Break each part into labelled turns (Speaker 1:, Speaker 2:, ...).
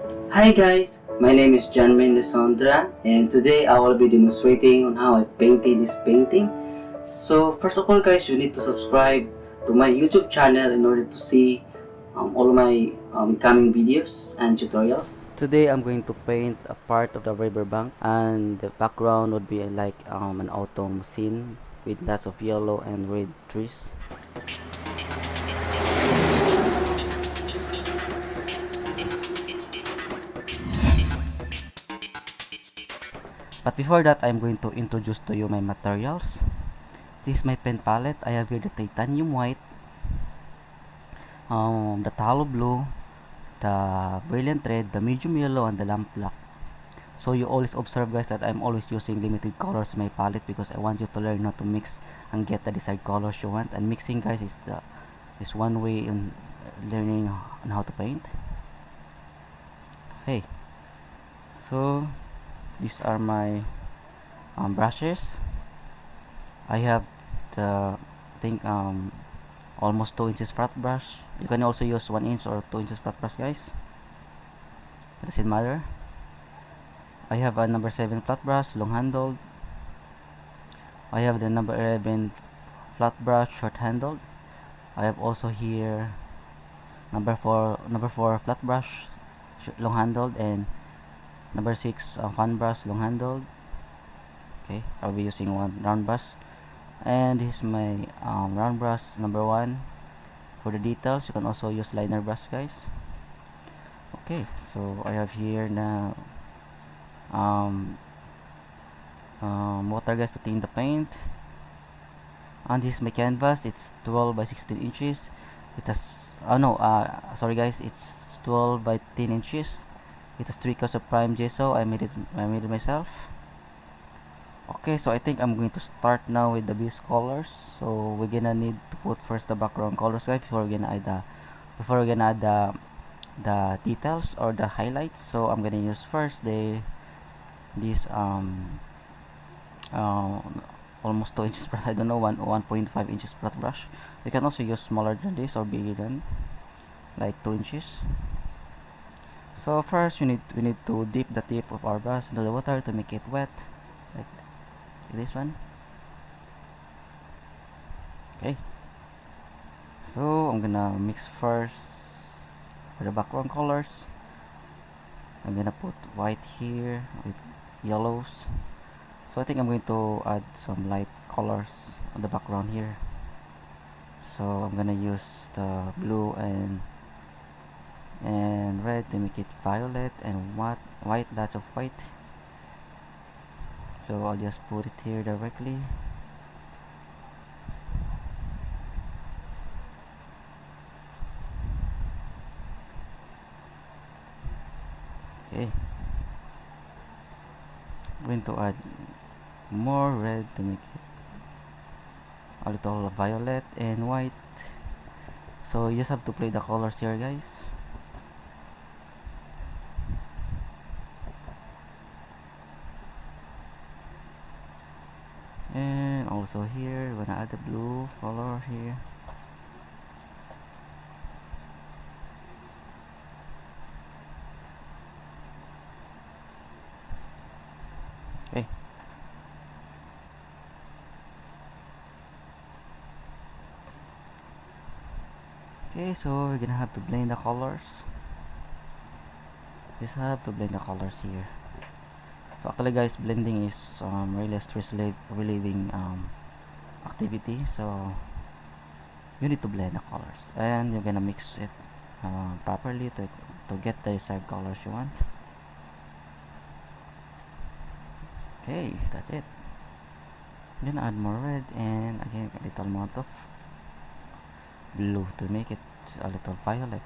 Speaker 1: Hi guys, my name is John Mendesondra and today I will be demonstrating on how I painted this painting. So first of all guys, you need to subscribe to my YouTube channel in order to see all my coming videos and tutorials. Today I'm going to paint a part of the riverbank and the background would be like an autumn scene with lots of yellow and red trees. But before that, I'm going to introduce to you my materials. This is my pen palette. I have here the titanium white, the tallow blue, the brilliant red, the medium yellow, and the lamp black. So you always observe guys that I'm always using limited colors in my palette because I want you to learn how to mix and get the desired colors you want. And mixing guys is one way in learning on how to paint. Hey, so these are my brushes. I have the I think almost 2 inches flat brush. You can also use 1 inch or 2 inches flat brush guys, it doesn't matter. I have a number 7 flat brush long handled. I have the number 11 flat brush short handled. I have also here number 4 flat brush long handled, and number 6 fan brush long handled. Okay, I'll be using one round brush, and this is my round brush number 1 for the details. You can also use liner brush guys. Okay, so I have here now um, water guys to thin the paint. And this is my canvas. It's 12 by 16 inches. It has no sorry guys, it's 12 by 10 inches. It has 3 coats of prime gesso. I made it myself. Okay, so I think I'm going to start now with the base colors. So we're gonna need to put first the background colors guys before we're gonna add the details or the highlights. So I'm gonna use first this uh, almost 2 inches brush. I don't know, 1.5 inches flat brush. You can also use smaller than this or bigger than like 2 inches. So first we need to dip the tip of our brush into the water to make it wet, like this one. Okay, so I'm gonna mix first for the background colors. I'm gonna put white here with yellows. So I think I'm going to add some light colors on the background here. So I'm gonna use the blue and red to make it violet, and white, lots of white. So I'll just put it here directly. Okay, I'm going to add more red to make it a little violet and white. So you just have to play the colors here guys. And also here we're gonna add the blue color here. Okay, okay, so we're gonna have to blend the colors. Just have to blend the colors here. So actually guys, blending is really a stress relieving activity. So you need to blend the colors and you're gonna mix it properly to get the desired colors you want. Okay, that's it. Then add more red and again a little amount of blue to make it a little violet.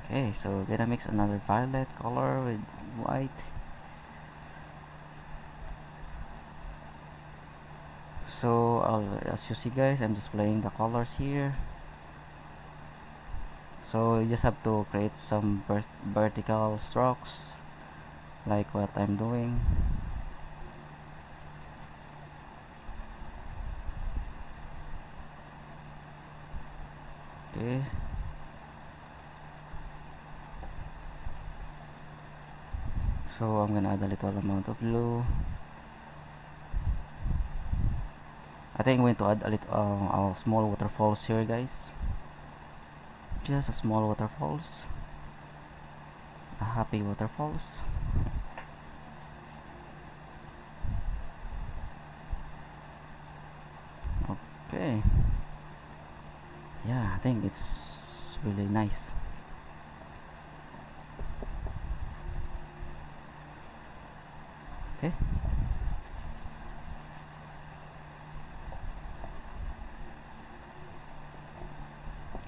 Speaker 1: Okay, so we're gonna mix another violet color with white. So as you see guys, I'm just playing the colors here. So you just have to create some vertical strokes like what I'm doing. Okay, so I'm gonna add a little amount of blue. I think I'm going to add a little small waterfalls here, guys. Just a small waterfalls, a happy waterfalls. Okay, yeah, I think it's really nice. Okay,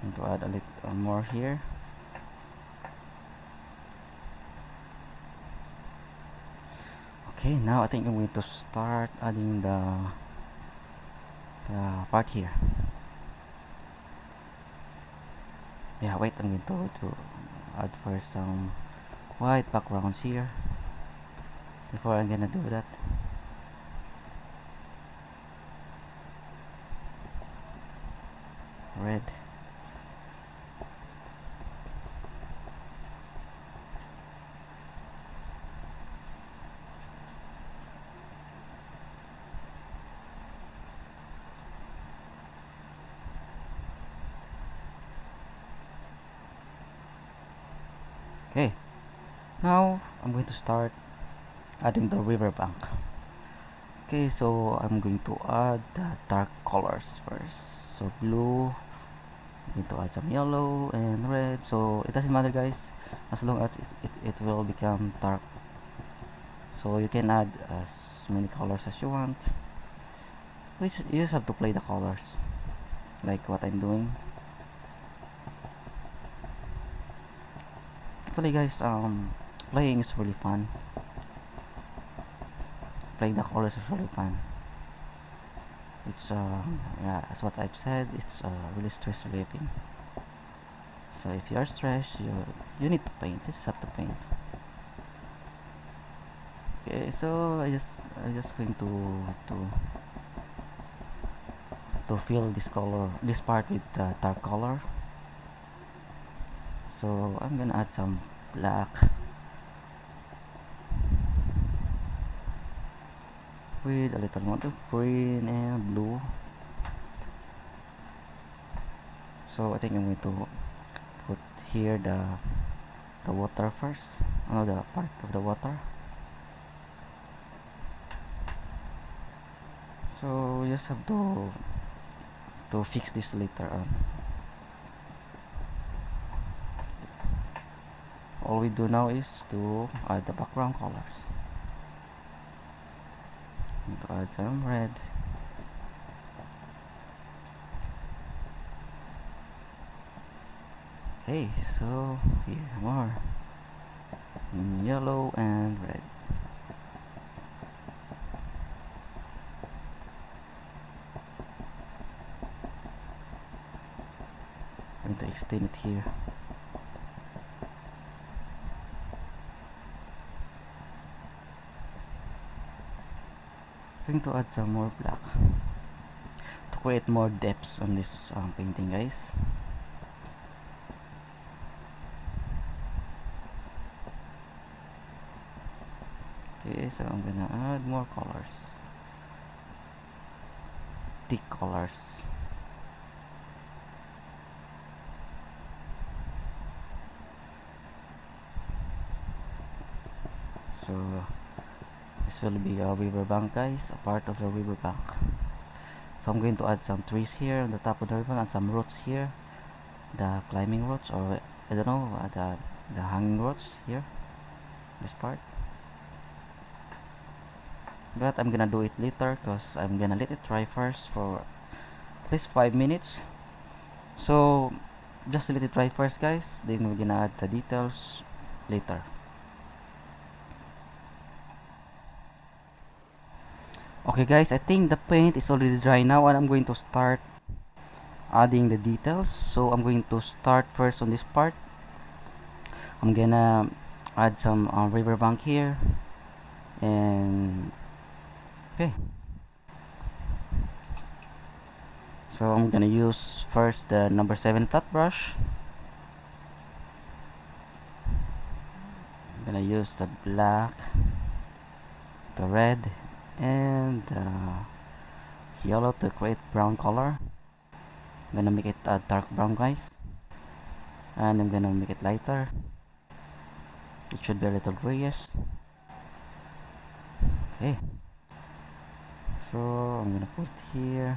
Speaker 1: I'm going to add a little more here. Okay, now I think I'm going to start adding the part here. Yeah, wait, I'm going to add first some white backgrounds here before I'm gonna do that. Red. Okay, now I'm going to start adding the riverbank. Okay, so I'm going to add the dark colors first. So blue, I'm going to add some yellow and red. So it doesn't matter, guys, as long as it will become dark. So you can add as many colors as you want. You just have to play the colors like what I'm doing. Actually, guys, playing is really fun. Playing the colors is really fun. It's yeah, as what I've said, it's really stress relieving. So if you're stressed, you need to paint. You just have to paint. Okay, so I just going to fill this color, this part with the dark color. So I'm gonna add some black with a little amount of green and blue. So I think I'm going to put here the water first, another part of the water. So we just have to fix this later on. All we do now is to add the background colors. I'm going to add some red. Okay, so here more yellow and red. I'm going to extend it here. I'm going to add some more black to create more depths on this painting, guys. Okay, so I'm gonna add more colors, thick colors. So this will be a riverbank, guys, a part of the riverbank. So I'm going to add some trees here on the top of the river and some roots here, the climbing roots, or I don't know, the hanging roots here, this part. But I'm gonna do it later because I'm gonna let it dry first for at least 5 minutes. So just let it dry first, guys, then we're gonna add the details later. Okay, guys, I think the paint is already dry now, and I'm going to start adding the details. So I'm going to start first on this part. I'm gonna add some riverbank here, and okay, so I'm gonna use first the number 7 flat brush. I'm gonna use the black, the red, and yellow to create brown color. I'm gonna make it a dark brown, guys, and I'm gonna make it lighter. It should be a little grayish. Okay, so I'm gonna put here.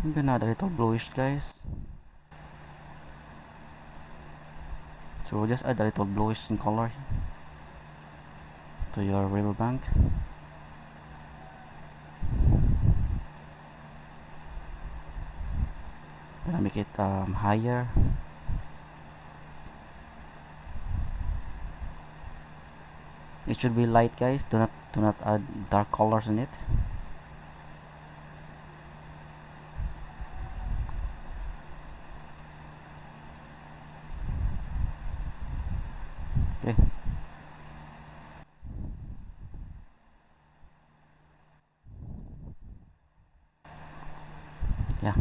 Speaker 1: I'm gonna add a little bluish, guys. So just add a little bluish in color to your riverbank. Gonna make it higher. It should be light, guys. Do not add dark colors in it. Okay. Yeah.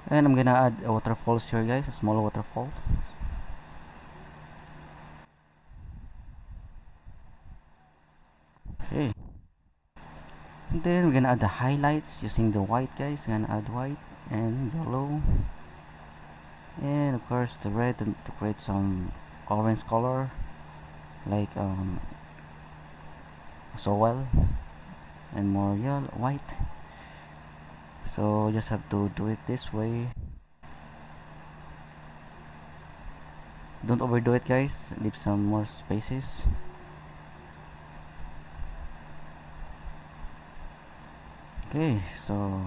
Speaker 1: And I'm gonna add a waterfalls here, guys. A small waterfall. Okay. And then we're gonna add the highlights using the white, guys. Gonna add white and yellow, and of course the red to create some orange color, like so well, and more yellow, white. So just have to do it this way. Don't overdo it, guys. Leave some more spaces. Okay, so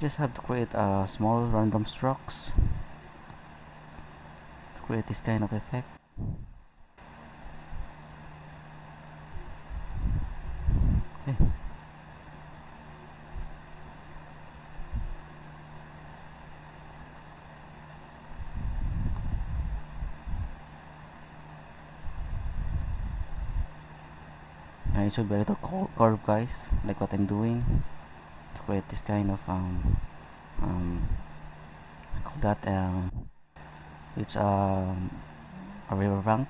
Speaker 1: just have to create small random strokes to create this kind of effect. Okay. And it should be a little curve, guys, like what I'm doing, to create this kind of I call that it's a riverbank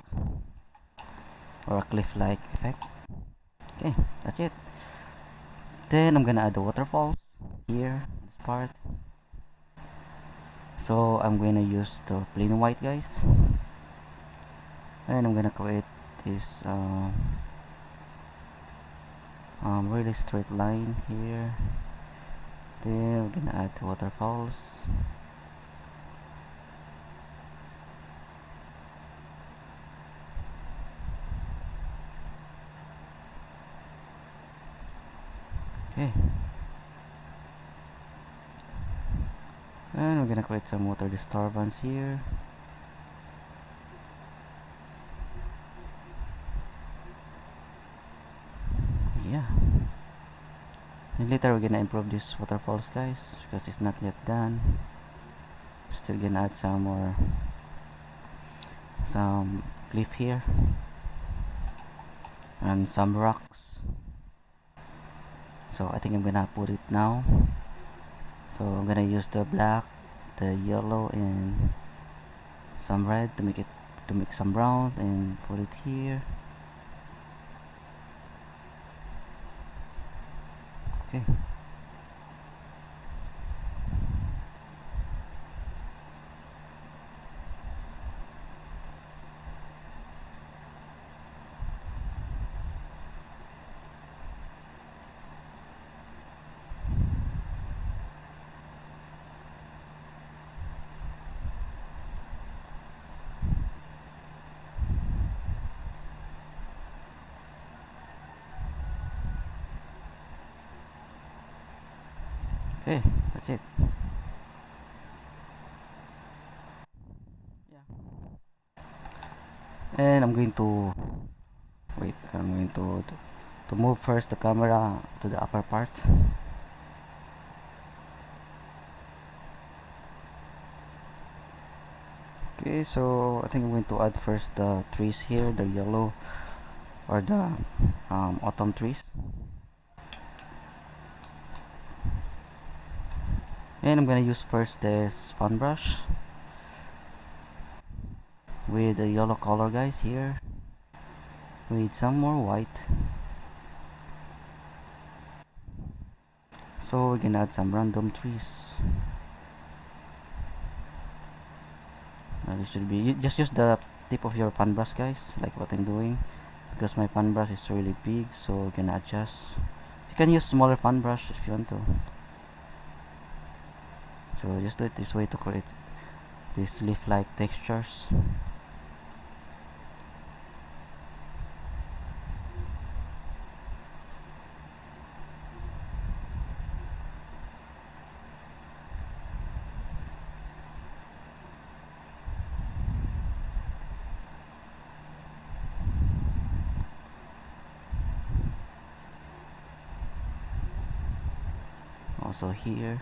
Speaker 1: or a cliff-like effect. Okay, that's it. Then I'm gonna add the waterfalls here, this part. So I'm gonna use the plain white, guys, and I'm gonna create this really straight line here. Then we're gonna add the waterfalls. Okay, and we're gonna create some water disturbance here. Yeah, and later we're gonna improve these waterfalls, guys, because it's not yet done. Still gonna add some cliff here and some rocks. So I think I'm gonna put it now. So I'm gonna use the black, the yellow, and some red to make some brown, and put it here. Okay. Okay, that's it. Yeah. And I'm going to to move first the camera to the upper part. Okay, so I think I'm going to add first the trees here, the yellow or the autumn trees. And I'm gonna use first this fan brush with the yellow color, guys, here with some more white. So we're gonna add some random trees. Now this should be, you just use the tip of your pan brush, guys, like what I'm doing, because my pan brush is really big, so we're gonna adjust. You can use smaller fan brush if you want to. So just do it this way to create these leaf-like textures. Also here.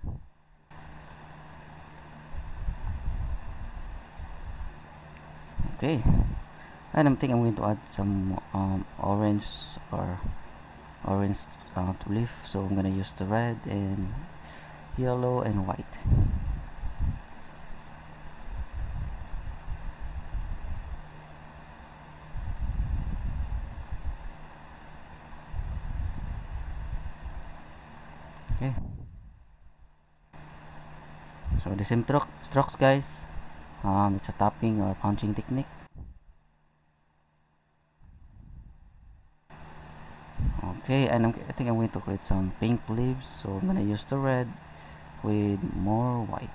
Speaker 1: Okay, and I'm thinking I'm going to add some orange or orange to leaf, so I'm gonna use the red and yellow and white. Okay, so the same strokes, guys. It's a tapping or punching technique. Okay, and I think I'm going to create some pink leaves, so I'm gonna use the red with more white.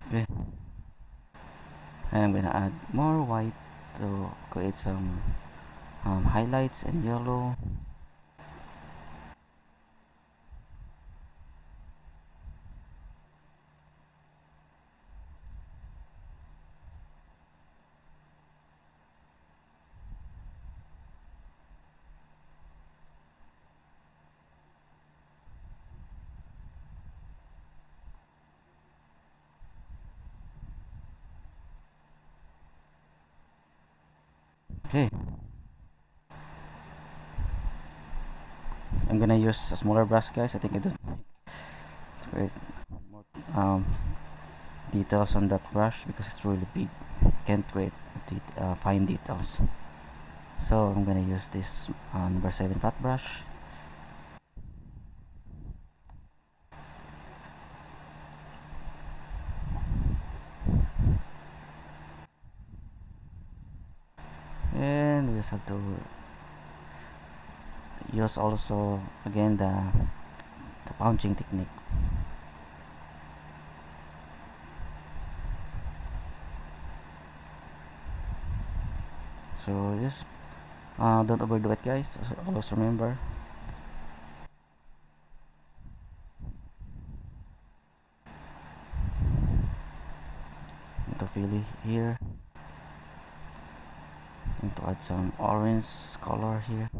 Speaker 1: Okay, and I'm gonna add more white to create some highlights and yellow. Okay, I'm gonna use a smaller brush, guys. I think I don't to create more details on that brush because it's really big. Can't create fine details. So I'm gonna use this number 7 flat brush. And we just have to use also again the punching technique. So just don't overdo it, guys. Always remember. To fill it here, and to add some orange color here.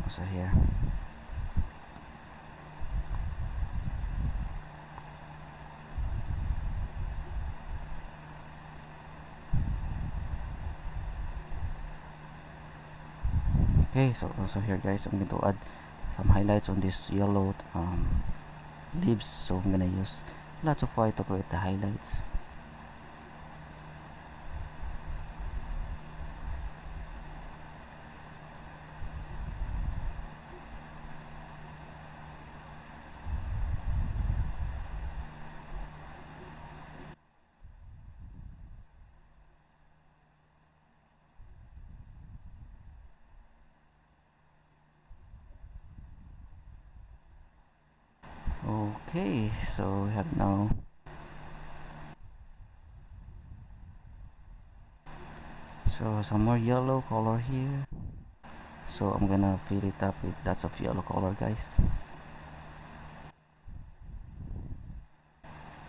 Speaker 1: Also here. Okay, so also here, guys, I'm going to add some highlights on this yellow leaves, so I'm gonna use lots of white to create the highlights. Okay, so we have now some more yellow color here. So I'm gonna fill it up with lots of yellow color, guys,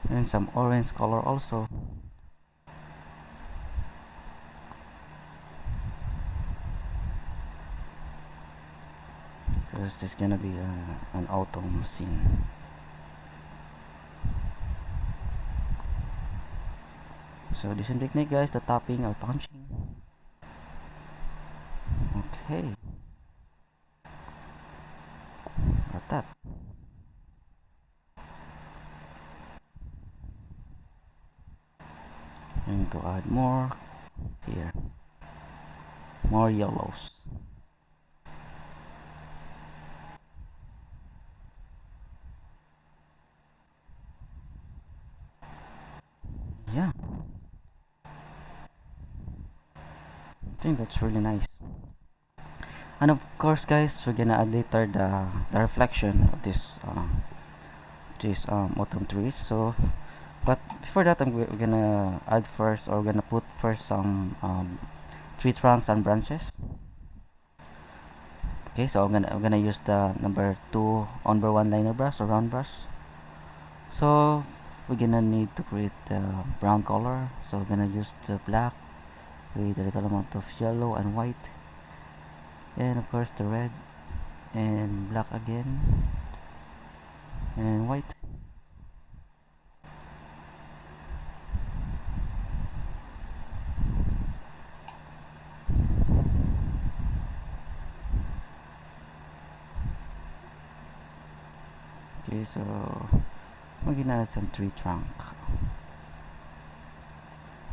Speaker 1: and some orange color also. Because this is gonna be an autumn scene. So the same technique, guys, the tapping or punching. Okay, got that. I need to add more here, more yellows. Yeah, I think that's really nice. And of course, guys, we're gonna add later the reflection of this autumn trees. So but before that, we're gonna add first, or we're gonna put first some tree trunks and branches. Okay, so I'm gonna use the number 2 number 1 liner brush or round brush. So we're gonna need to create the brown color, so we're gonna use the black with a little amount of yellow and white, and of course the red and black again and white. Okay, so we're gonna add some tree trunk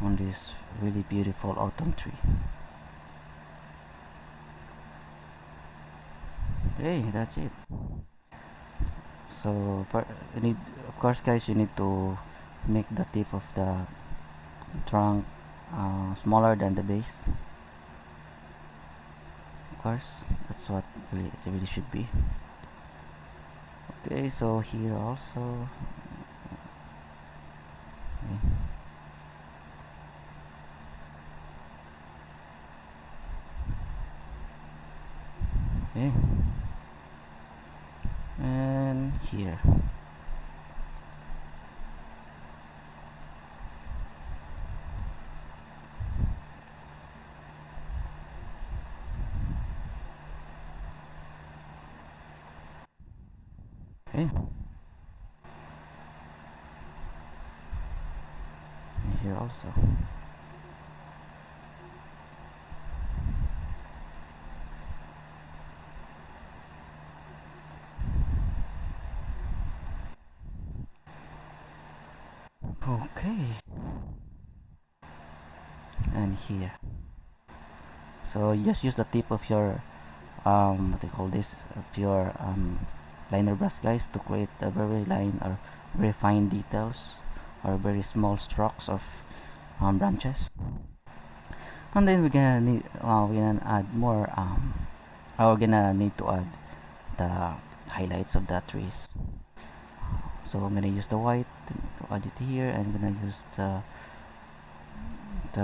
Speaker 1: on this really beautiful autumn tree. Okay, that's it. So you need, of course, guys, you need to make the tip of the trunk smaller than the base. Of course, that's what it really should be. Okay, so here also. Okay, and here. Okay, and here also. Okay, and here. So just use the tip of your what do you call this, of your liner brush, guys, to create a very line or very fine details or very small strokes of branches. And then we're gonna add more we're gonna need to add the highlights of the trees. So I'm gonna use the white to add it here, and I'm gonna use the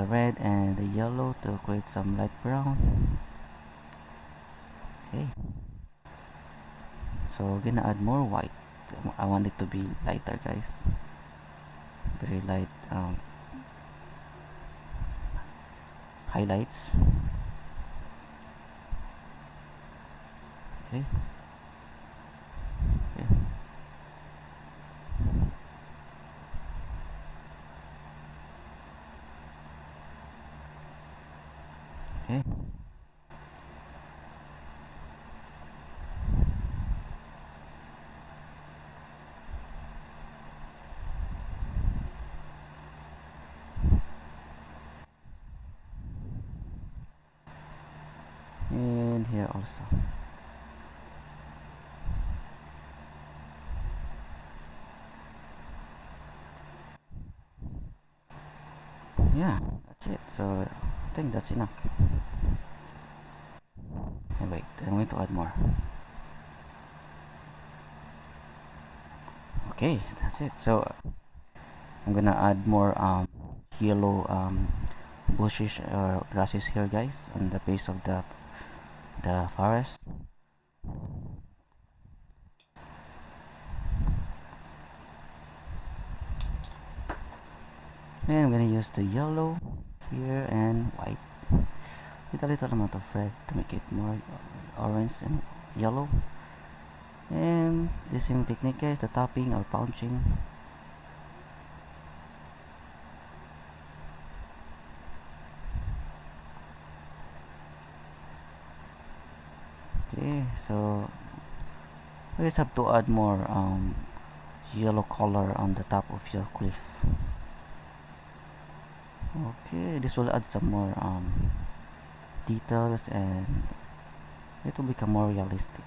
Speaker 1: red and the yellow to create some light brown. Okay, so we're gonna add more white. I want it to be lighter, guys, very light highlights. Okay, okay, okay. And here also. Yeah, that's it. So I think that's enough. And wait, I'm going to add more. Okay, that's it. So I'm gonna add more yellow bushes or grasses here, guys, on the base of the forest. And I'm gonna use the yellow here and white with a little amount of red to make it more orange and yellow. And the same technique, guys, the topping or punching. Okay, so we just have to add more yellow color on the top of your cliff. Okay, this will add some more details and it will become more realistic.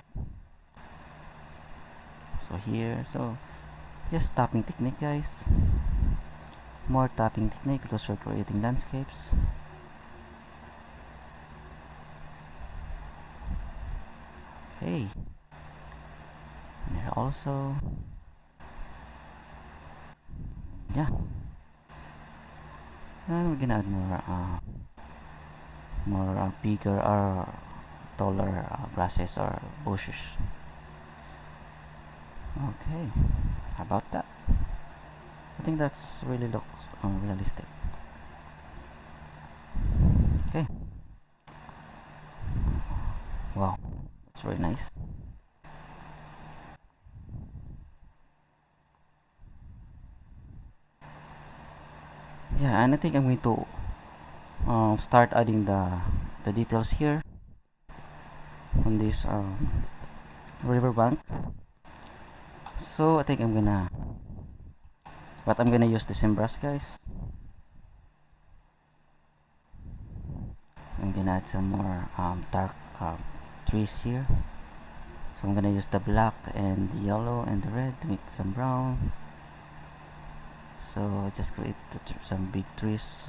Speaker 1: So here, so just tapping technique, guys. More tapping technique because we're creating landscapes. Okay, and here also, yeah, and we're gonna add more bigger or taller grasses or bushes. Okay, how about that? I think that's really looks realistic. Okay, wow, that's very nice. Yeah, and I think I'm going to start adding the details here on this riverbank. So I think I'm gonna use the same brush, guys. I'm gonna add some more dark trees here. So I'm gonna use the black and the yellow and the red to make some brown. So just create some big trees.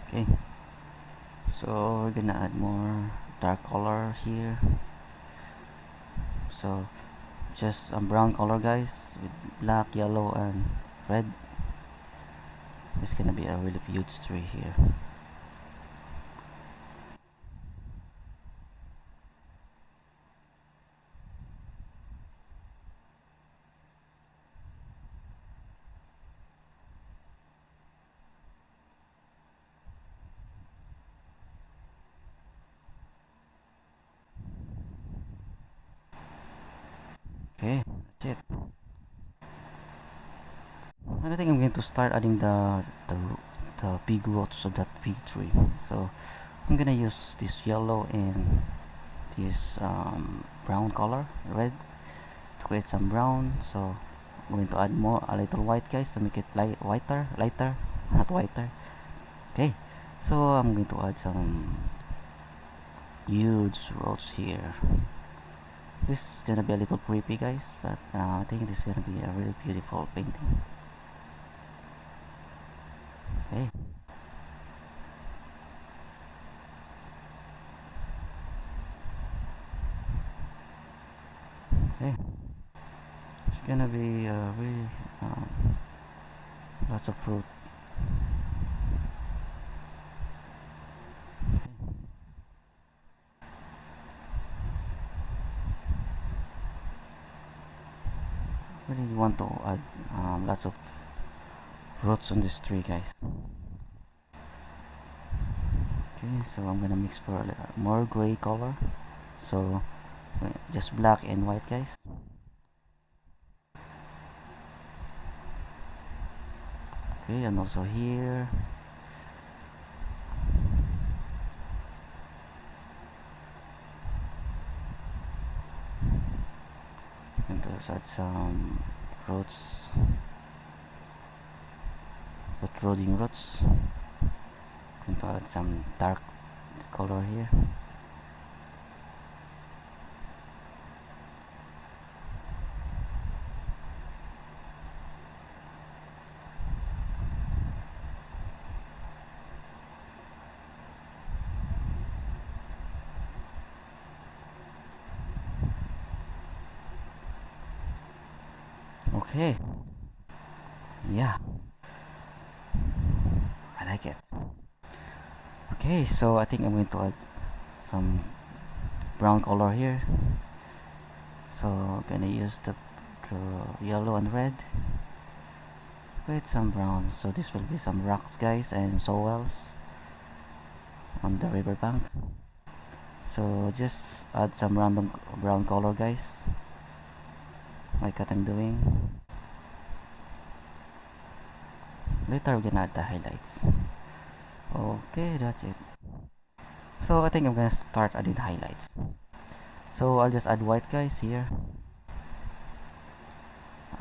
Speaker 1: Okay, so we're gonna add more dark color here. So just a brown color, guys, with black, yellow and red. It's gonna be a really huge tree here. Okay, that's it. And I think I'm going to start adding the big roots of that big tree. So I'm gonna use this yellow and this brown color, red, to create some brown. So I'm going to add more a little white, guys, to make it lighter, not whiter. Okay, so I'm going to add some huge roots here. This is gonna be a little creepy, guys, but I think this is gonna be a really beautiful painting. Okay. Okay. It's gonna be really lots of fruit. Okay. Really want to add lots of roots on this tree, guys. Okay, so I'm gonna mix for a more gray color. So just black and white, guys. Okay, and also here. And also add some roots, protruding roots. going to add some dark color here. Okay, yeah, I like it. Okay, so I think I'm going to add some brown color here. So I'm gonna use the yellow and red with some brown. So this will be some rocks, guys, and soils on the riverbank. So just add some random brown color, guys, like what I'm doing. Later we're gonna add the highlights. Okay, that's it. So I think I'm gonna start adding highlights. So I'll just add white, guys, here.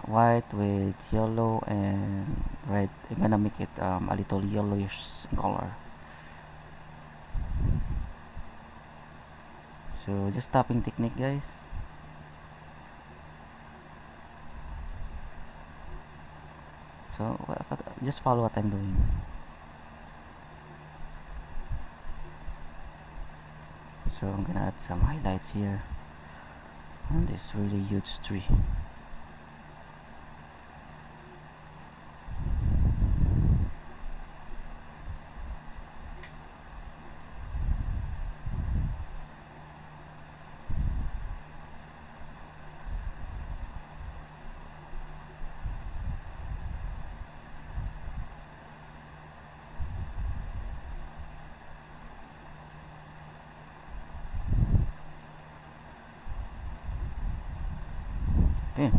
Speaker 1: White with yellow and red. I'm gonna make it a little yellowish in color. So just tapping technique, guys. So just follow what I'm doing. So I'm gonna add some highlights here on this really huge tree. Okay,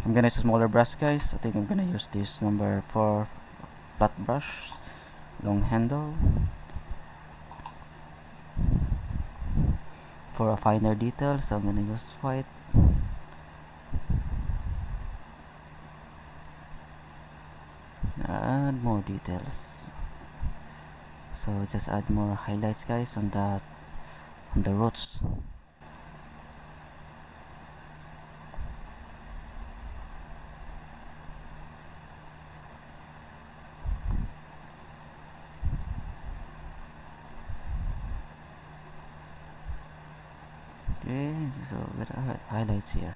Speaker 1: I'm gonna use a smaller brush, guys. I think I'm gonna use this number 4 flat brush, long handle, for a finer detail. So I'm gonna use white. Add more details. So just add more highlights, guys, on the roots. Okay, so we add highlights here.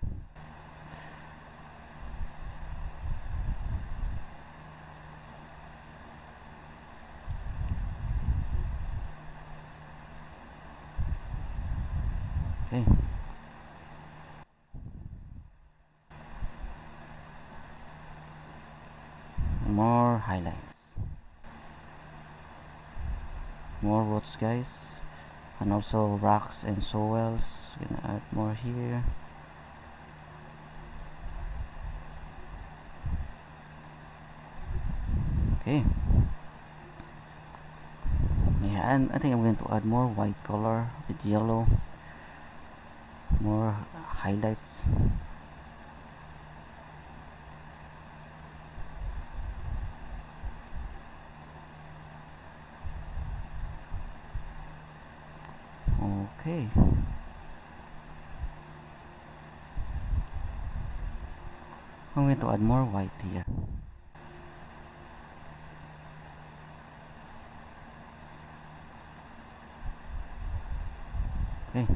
Speaker 1: Okay. More highlights. More roots, guys. And also rocks and soils. Gonna add more here. Okay. Yeah, and I think I'm going to add more white color with yellow. More highlights. Okay. I'm going to add more white here. Okay.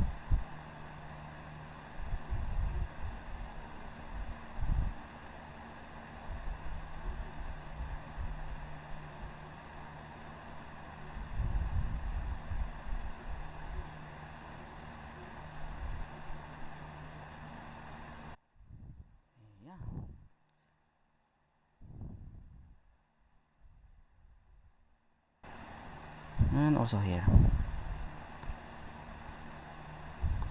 Speaker 1: Yeah. And also here.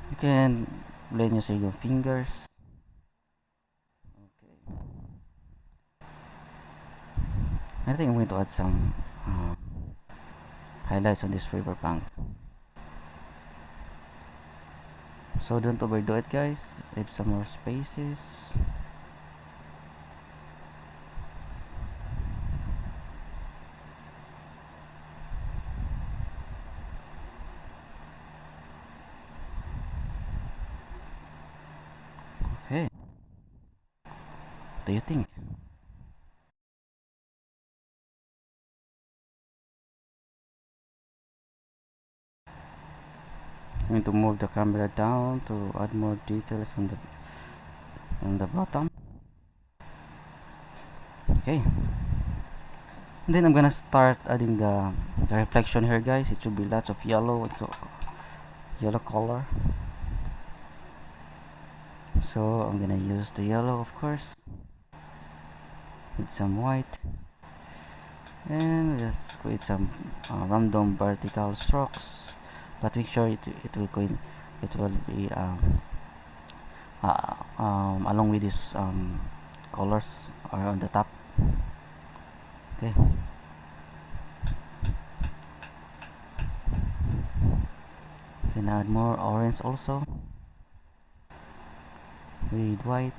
Speaker 1: You can blend using your fingers. Okay. I think I'm going to add some highlights on this riverbank. So don't overdo it, guys. Leave some more spaces. do you think? I'm going to move the camera down to add more details on the bottom. Okay. And then I'm gonna start adding the reflection here, guys. It should be lots of yellow color. So I'm gonna use the yellow, of course, with some white, and just create some random vertical strokes, but make sure it will be along with these colors or on the top. Okay. Can add more orange also with white.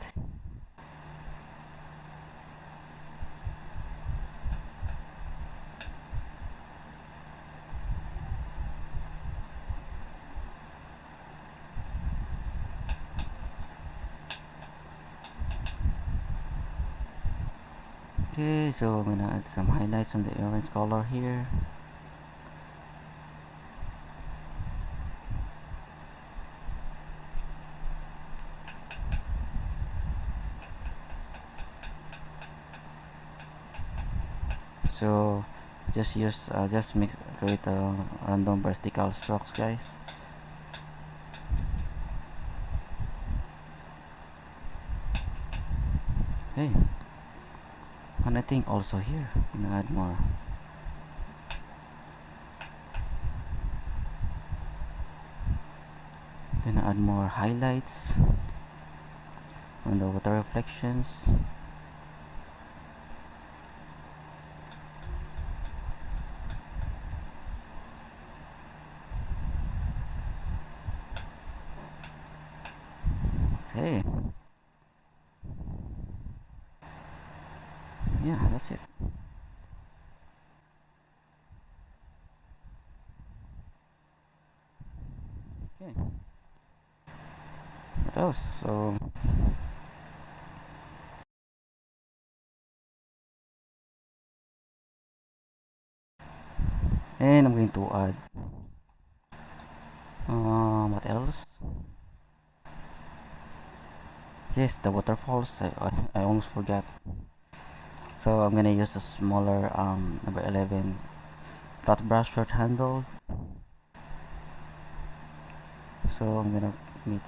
Speaker 1: Okay, so I'm gonna add some highlights on the orange color here. So just create a random vertical strokes, guys. Okay, and I think also here I'm gonna add more. Gonna add more highlights on the water reflections. Okay, yeah, that's it. Okay, what else? So and I'm going to add what else? Yes, the waterfalls. I almost forgot. So I'm gonna use a smaller number 11 flat brush short handle. So I'm gonna make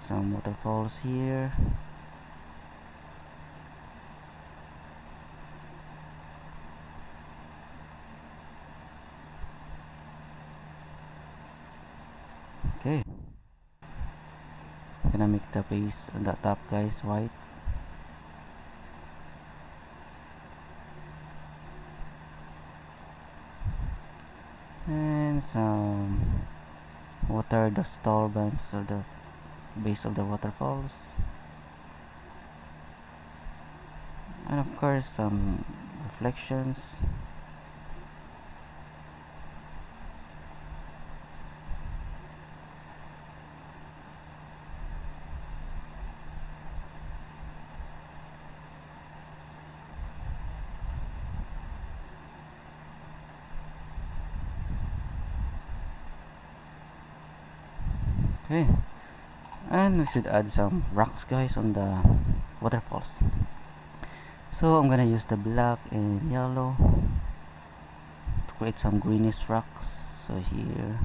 Speaker 1: some waterfalls here. Okay, gonna make the base on the top, guys, white. And some water disturbance of the base of the waterfalls, and of course some reflections. Okay, and we should add some rocks, guys, on the waterfalls. So I'm gonna use the black and yellow to create some greenish rocks. So here,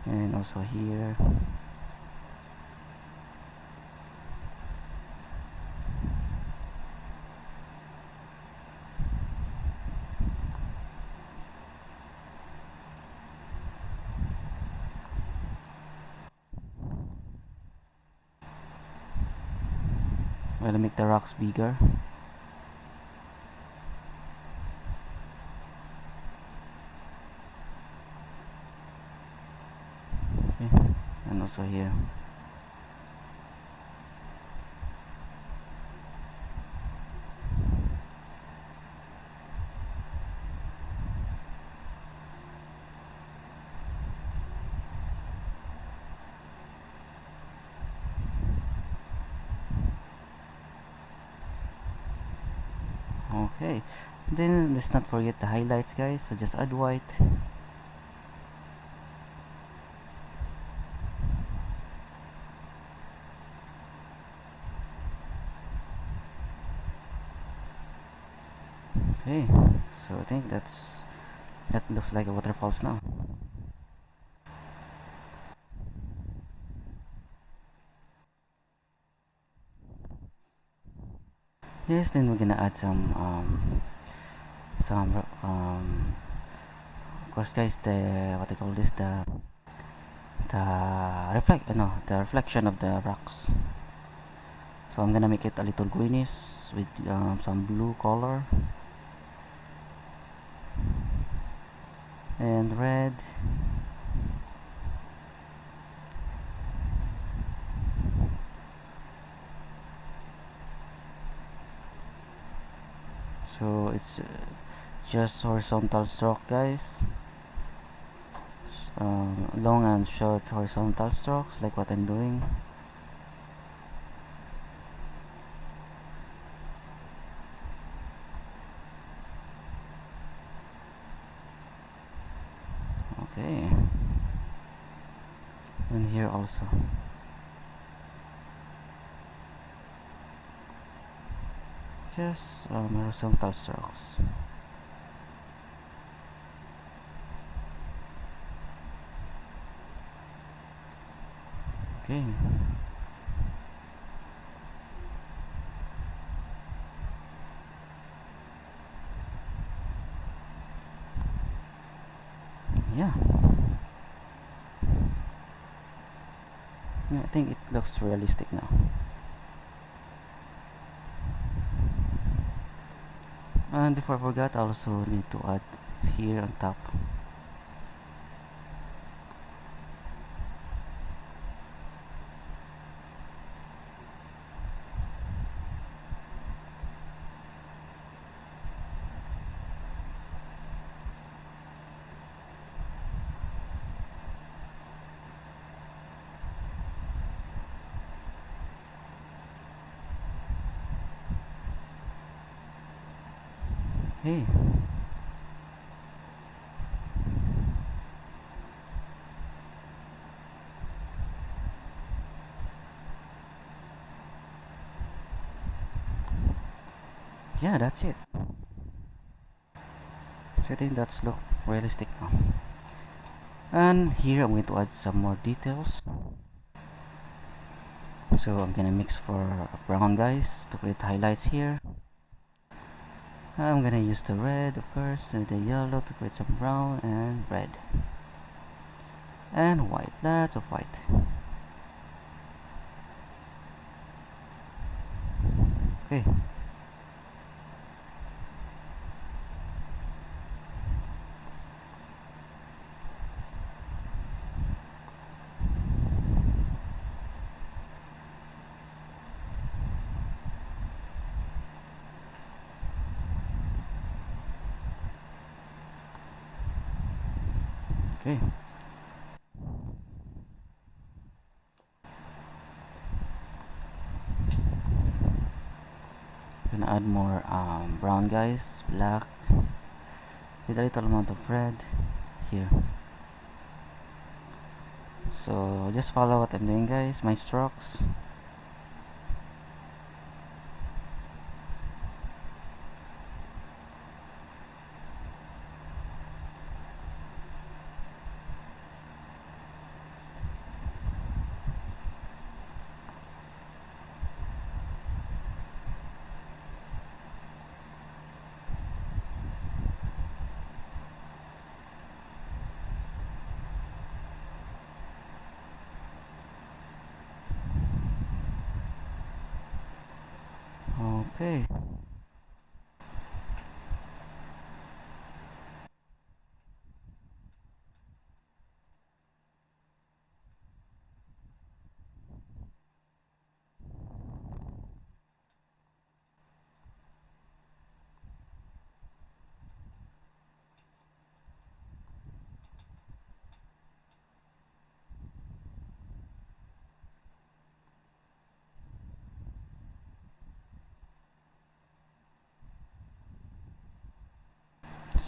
Speaker 1: and also here. I'm gonna make the rocks bigger. Okay, and also here. Okay, then let's not forget the highlights, guys. So just add white. Okay, so I think that looks like a waterfalls now. Yes, then we're gonna add of course, guys, the what I call this, the reflection of the rocks. So I'm gonna make it a little greenish with some blue color and red. So it's just horizontal stroke, guys. Long and short horizontal strokes, like what I'm doing. Okay, and here also. Just horizontal strokes. Okay. Yeah. Yeah, I think it looks realistic now. And before I forgot, I also need to add here on top. Hey. Yeah, that's it. So I think that's look realistic now. And here I'm going to add some more details. So I'm gonna mix for brown, guys, to create highlights here. I'm gonna use the red, of course, and the yellow to create some brown and red. And white, lots of white. Okay. Okay. Gonna add more brown, guys, black, with a little amount of red here. So just follow what I'm doing, guys, my strokes. Okay.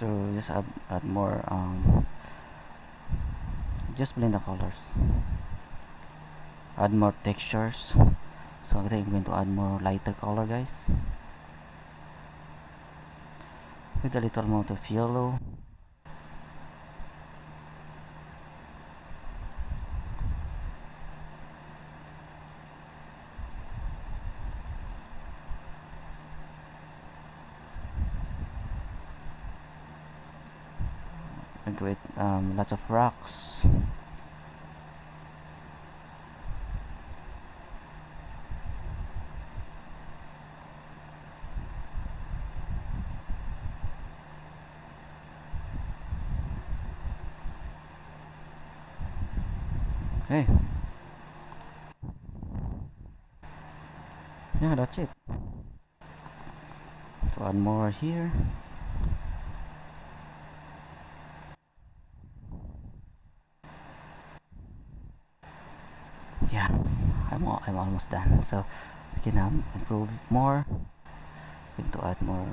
Speaker 1: So just add more, just blend the colors, add more textures. So I think I'm going to add more lighter color, guys, with a little amount of yellow. And create lots of rocks. Okay, yeah, that's it. So add more here. Yeah, I'm almost done. So we can improve more. Going to add more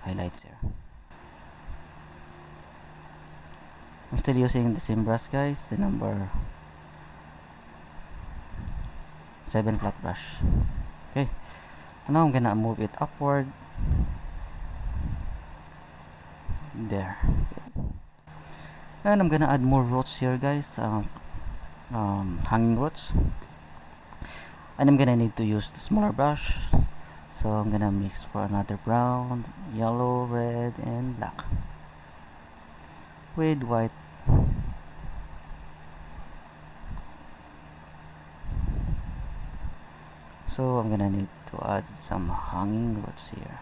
Speaker 1: highlights here. I'm still using the same brush, guys, the number 7 flat brush. Okay, now I'm gonna move it upward. There. And I'm gonna add more roots here, guys, hanging roots. And I'm gonna need to use the smaller brush. So I'm gonna mix for another brown, yellow, red, and black with white. So I'm gonna need to add some hanging roots here.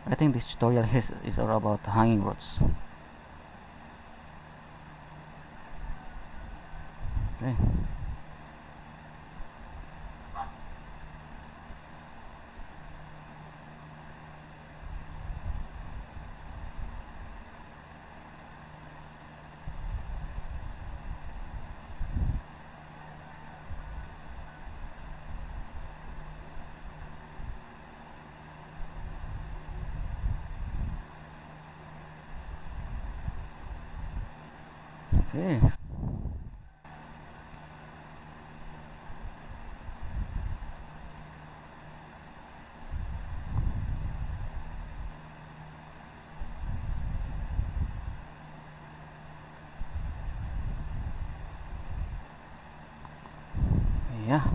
Speaker 1: I think this tutorial is all about hanging roots. Okay. Okay. Yeah.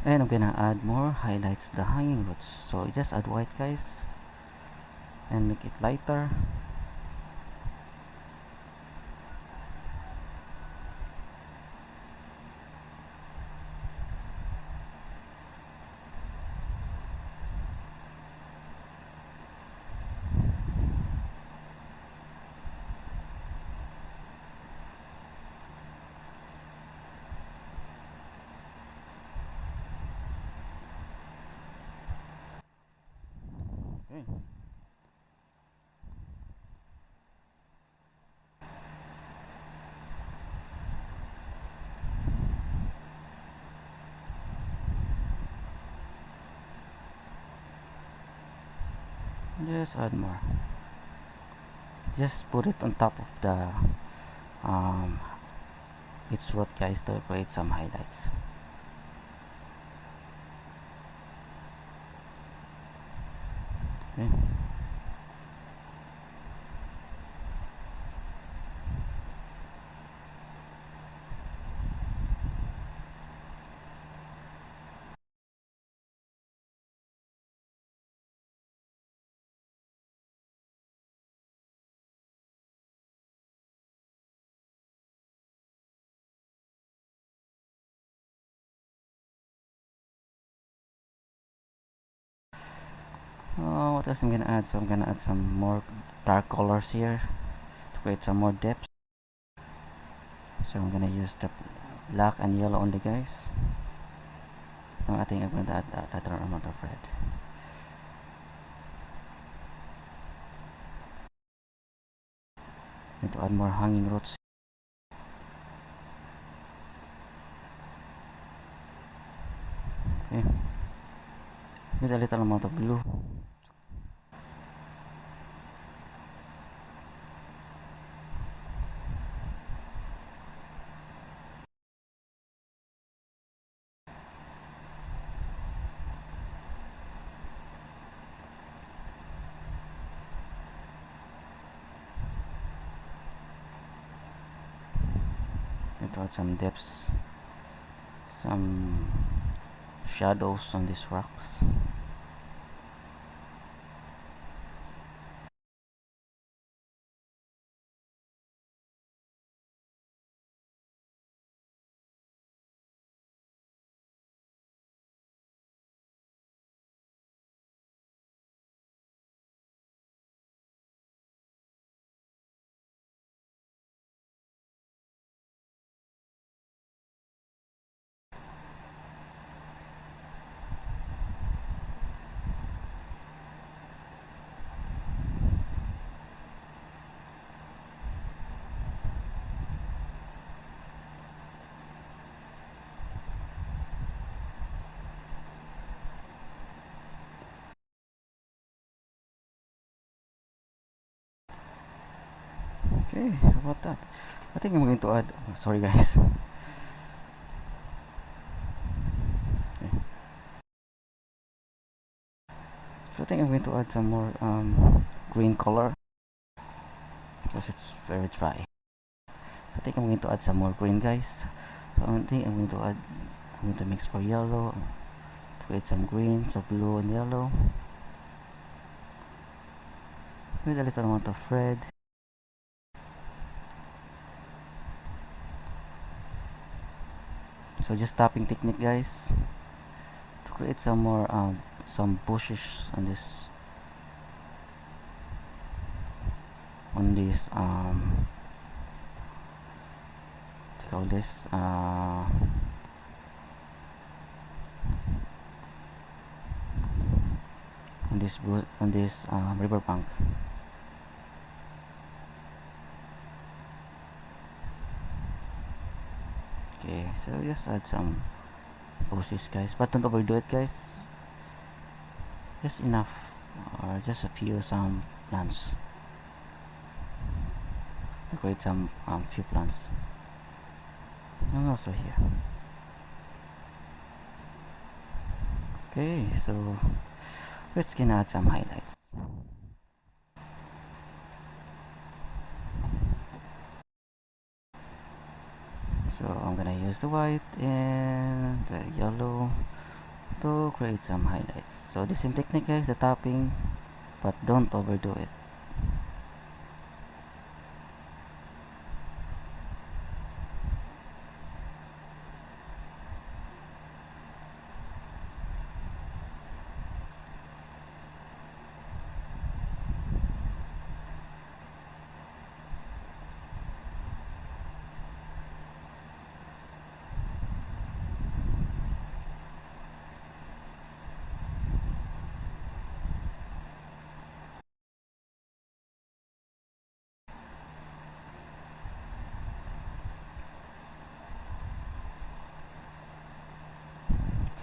Speaker 1: And I'm gonna add more highlights to the hanging roots. So just add white, guys, and make it lighter. Okay. Just add more. Just put it on top of the um its root, guys, to create some highlights. Okay. What else I'm gonna add? So I'm gonna add some more dark colors here to create some more depth. So I'm gonna use the black and yellow only, guys. No, I think I'm gonna add a little amount of red. Need to add more hanging roots. with a little amount of blue. Going to add some depths, some shadows on these rocks. Okay, how about that? I think I'm going to add, oh, sorry guys. Okay. So I think I'm going to add some more green color because it's very dry. I think I'm going to add some more green, guys. So I think I'm going to mix for yellow to create some green, so blue and yellow with a little amount of red. So just tapping technique, guys, to create some more some bushes on this to call this on this river bank. Okay, so just add some bushes, guys, but don't overdo it, guys. Just enough, or just a few some plants. Create some few plants, and also here. Okay, so let's gonna add some highlights. So I'm gonna use the white and the yellow to create some highlights. So the same technique, guys, the tapping, but don't overdo it.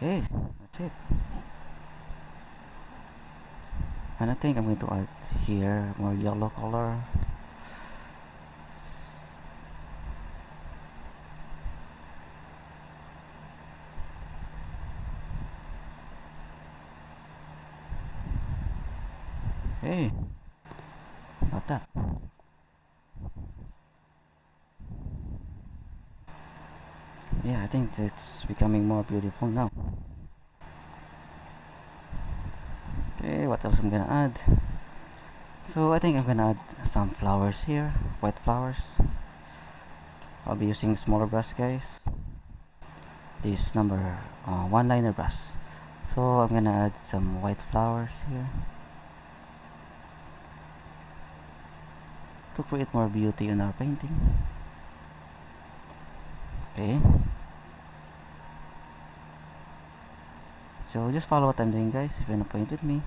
Speaker 1: Okay, that's it. And I think I'm going to add here more yellow color. Okay, about that. Yeah, I think it's becoming more beautiful now. Okay, what else I'm gonna add? So I think I'm gonna add some flowers here, white flowers. I'll be using smaller brush, guys. This number one liner brush. So I'm gonna add some white flowers here to create more beauty in our painting. Okay. So just follow what I'm doing, guys, if you're not paint with me.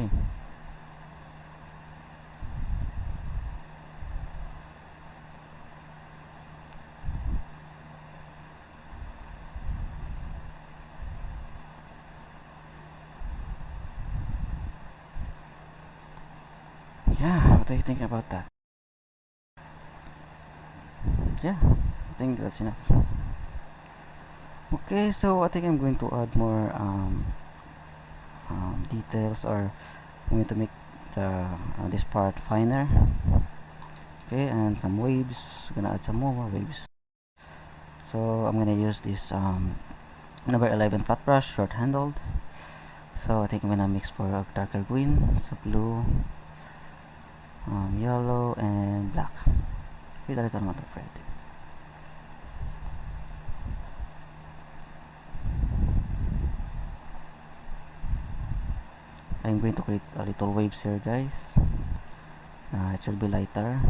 Speaker 1: Okay. Yeah, what do you think about that? Yeah, I think that's enough. Okay, so I think I'm going to add more details, or I'm going to make the this part finer. Okay, and some waves. Gonna add some more waves. So I'm gonna use this number 11 flat brush, short handled. So I think I'm gonna mix for a darker green, so blue, yellow, and black with a little amount of red. I'm going to create a little waves here, guys. It should be lighter.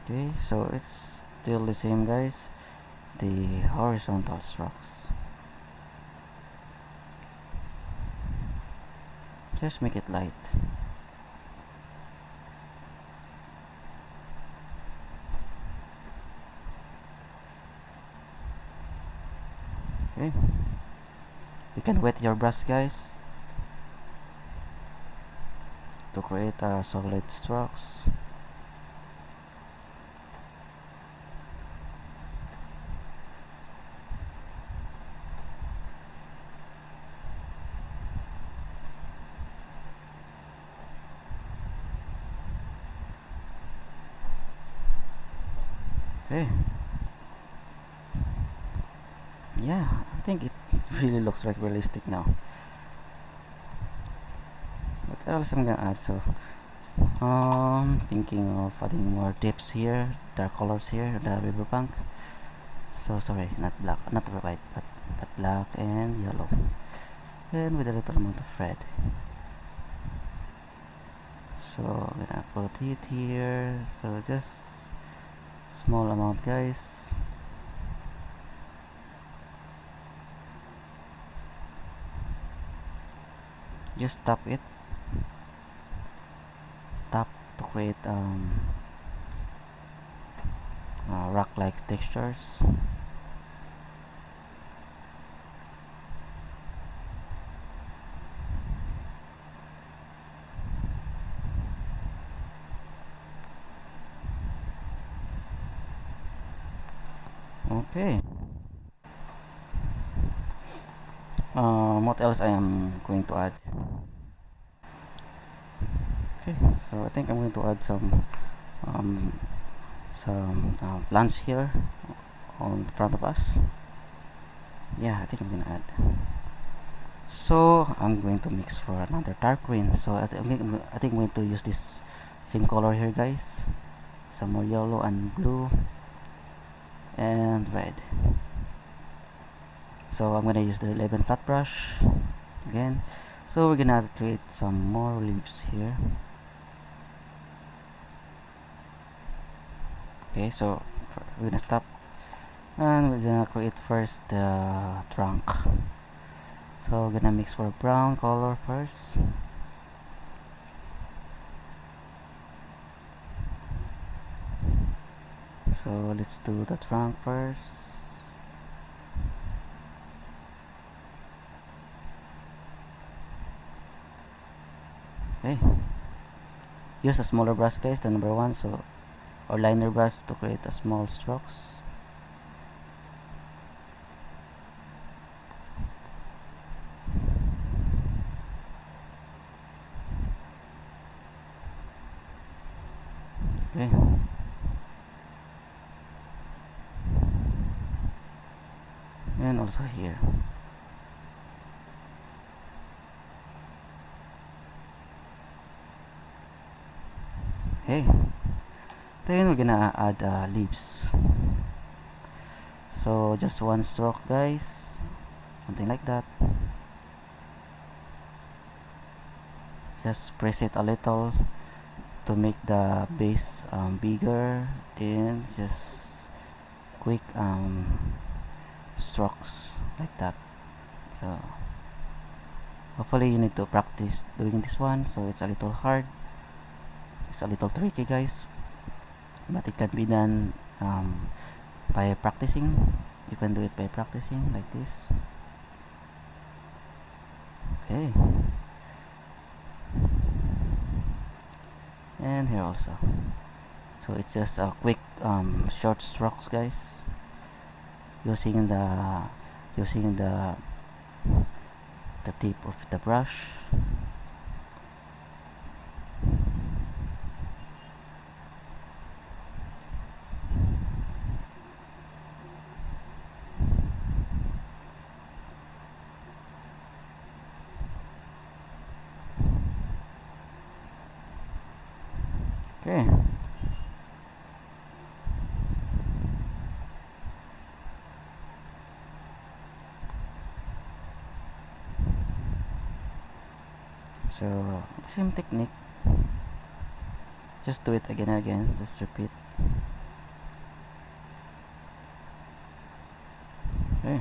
Speaker 1: Okay, so it's still the same, guys. The horizontal strokes. Just make it light. Okay. You can wet your brush, guys, to create solid strokes. Okay. Yeah, I think it really looks like realistic now. What else I'm gonna add? So thinking of adding more tips here, dark colors here, the riverbank. So sorry, not black, not white, but black and yellow, and with a little amount of red. So I'm gonna put it here. So just small amount, guys. Just tap it, tap to create rock-like textures. Okay. What else I am going to add? Okay, so I think I'm going to add um, some plants here on front of us. Yeah, I think I'm gonna add. So I'm going to mix for another dark green. So I think I'm going to use this same color here, guys. Some more yellow and blue and red. So I'm gonna use the 11 flat brush again. So we're gonna create some more leaves here. Okay, so we're gonna stop, and we're gonna create first the trunk. So we're gonna mix for brown color first. So let's do the trunk first. Okay, use a smaller brush, guys, the number one, so or liner brush to create a small strokes. Okay, and also here. Okay, then we're gonna add leaves. So just one stroke, guys, something like that. Just press it a little to make the base bigger, then just quick strokes like that. So hopefully you need to practice doing this one. So it's a little hard, it's a little tricky, guys, but it can be done by practicing. You can do it by practicing like this. Okay, and here also. So it's just a quick short strokes, guys, using the tip of the brush. Okay. So same technique, just do it again and again, just repeat. Okay.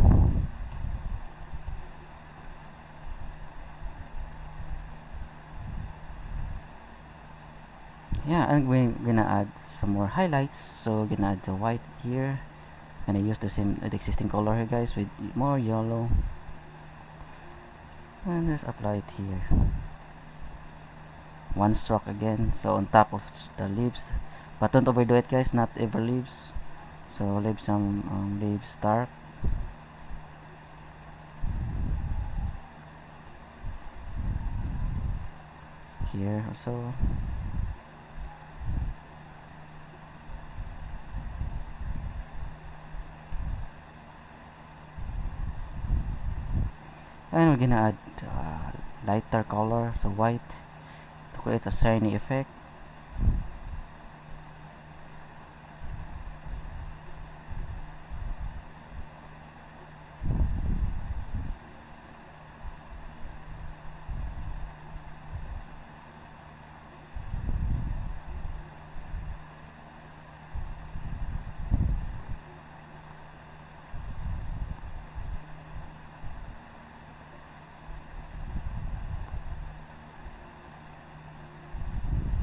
Speaker 1: Yeah, and we're gonna add some more highlights, so we're gonna add the white here. Gonna use the existing color here, guys, with more yellow, and just apply it here. One stroke again, so on top of the leaves, but don't overdo it, guys, not every leaves. So leave some leaves dark. Here also. And we're gonna add lighter color, so white, to create a shiny effect.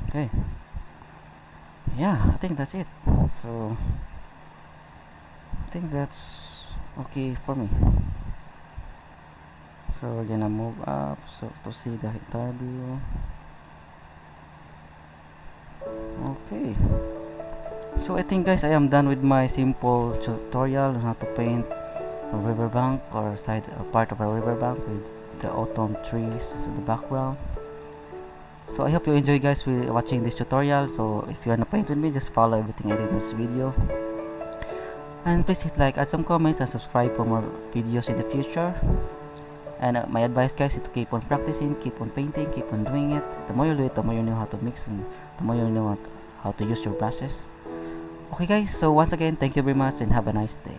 Speaker 1: Okay, yeah, I think that's it. So I think that's okay for me. So we're gonna move up so to see the entire view. Okay, so I think, guys, I am done with my simple tutorial on how to paint a riverbank, or part of a riverbank with the autumn trees in the background. So I hope you enjoy, guys, with watching this tutorial. So if you wanna paint with me, just follow everything I did in this video, and please hit like, add some comments, and subscribe for more videos in the future. And my advice, guys, is to keep on practicing, keep on painting, keep on doing it. The more you do it, the more you know how to mix, and the more you know how to use your brushes. Okay, guys, so once again, thank you very much and have a nice day.